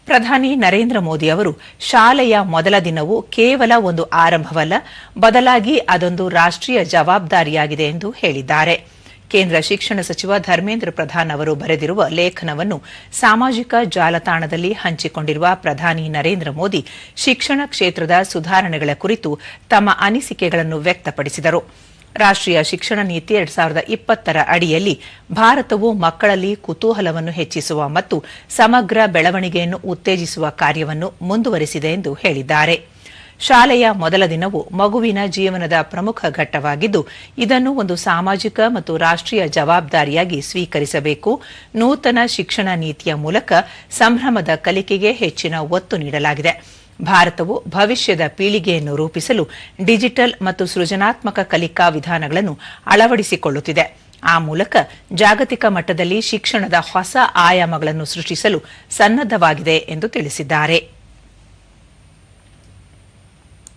ಪ್ರಧಾನಿ ನರೇಂದ್ರ ಮೋದಿ ಅವರು ಶಾಲೆಯ ಮೊದಲ ದಿನವು ಕೇವಲ ಒಂದು ಆರಂಭವಲ್ಲ, ಬದಲಾಗಿ ಅದೊಂದು ರಾಷ್ಟ್ರೀಯ ಜವಾಬ್ದಾರಿಯಾಗಿದೆ ಎಂದು ಹೇಳಿದ್ದಾರೆ. ಕೇಂದ್ರ ಶಿಕ್ಷಣ ಸಚಿವ ಧರ್ಮೇಂದ್ರ ಪ್ರಧಾನ್ ಅವರು ಬರೆದಿರುವ ಲೇಖನವನ್ನು ಸಾಮಾಜಿಕ ಜಾಲತಾಣದಲ್ಲಿ ಹಂಚಿಕೊಂಡಿರುವ ಪ್ರಧಾನಿ ನರೇಂದ್ರ ಮೋದಿ ಶಿಕ್ಷಣ ಕ್ಷೇತ್ರದ ಸುಧಾರಣೆಗಳ ಕುರಿತು ತಮ್ಮ ಅನಿಸಿಕೆಗಳನ್ನು ವ್ಯಕ್ತಪಡಿಸಿದರು. ರಾಷ್ಟ್ರೀಯ ಶಿಕ್ಷಣ ನೀತಿ 2020ರ ಅಡಿಯಲ್ಲಿ ಭಾರತವು ಮಕ್ಕಳಲ್ಲಿ ಕುತೂಹಲವನ್ನು ಹೆಚ್ಚಿಸುವ ಮತ್ತು ಸಮಗ್ರ ಬೆಳವಣಿಗೆಯನ್ನು ಉತ್ತೇಜಿಸುವ ಕಾರ್ಯವನ್ನು ಮುಂದುವರೆಸಿದೆ ಎಂದು ಹೇಳಿದ್ದಾರೆ. ಶಾಲೆಯ ಮೊದಲ ದಿನವು ಮಗುವಿನ ಜೀವನದ ಪ್ರಮುಖ ಘಟ್ಟವಾಗಿದ್ದು, ಇದನ್ನು ಒಂದು ಸಾಮಾಜಿಕ ಮತ್ತು ರಾಷ್ಟ್ರೀಯ ಜವಾಬ್ದಾರಿಯಾಗಿ ಸ್ವೀಕರಿಸಬೇಕು. ನೂತನ ಶಿಕ್ಷಣ ನೀತಿಯ ಮೂಲಕ ಸಂಭ್ರಮದ ಕಲಿಕೆಗೆ ಹೆಚ್ಚಿನ ಒತ್ತು ನೀಡಲಾಗಿದೆ. ಭಾರತವು ಭವಿಷ್ಯದ ಪೀಳಿಗೆಯನ್ನು ರೂಪಿಸಲು ಡಿಜಿಟಲ್ ಮತ್ತು ಸೃಜನಾತ್ಮಕ ಕಲಿಕಾ ವಿಧಾನಗಳನ್ನು ಅಳವಡಿಸಿಕೊಳ್ಳುತ್ತಿದೆ. ಆ ಮೂಲಕ ಜಾಗತಿಕ ಮಟ್ಟದಲ್ಲಿ ಶಿಕ್ಷಣದ ಹೊಸ ಆಯಾಮಗಳನ್ನು ಸೃಷ್ಟಿಸಲು ಸನ್ನದ್ದವಾಗಿದೆ ಎಂದು ತಿಳಿಸಿದ್ದಾರೆ.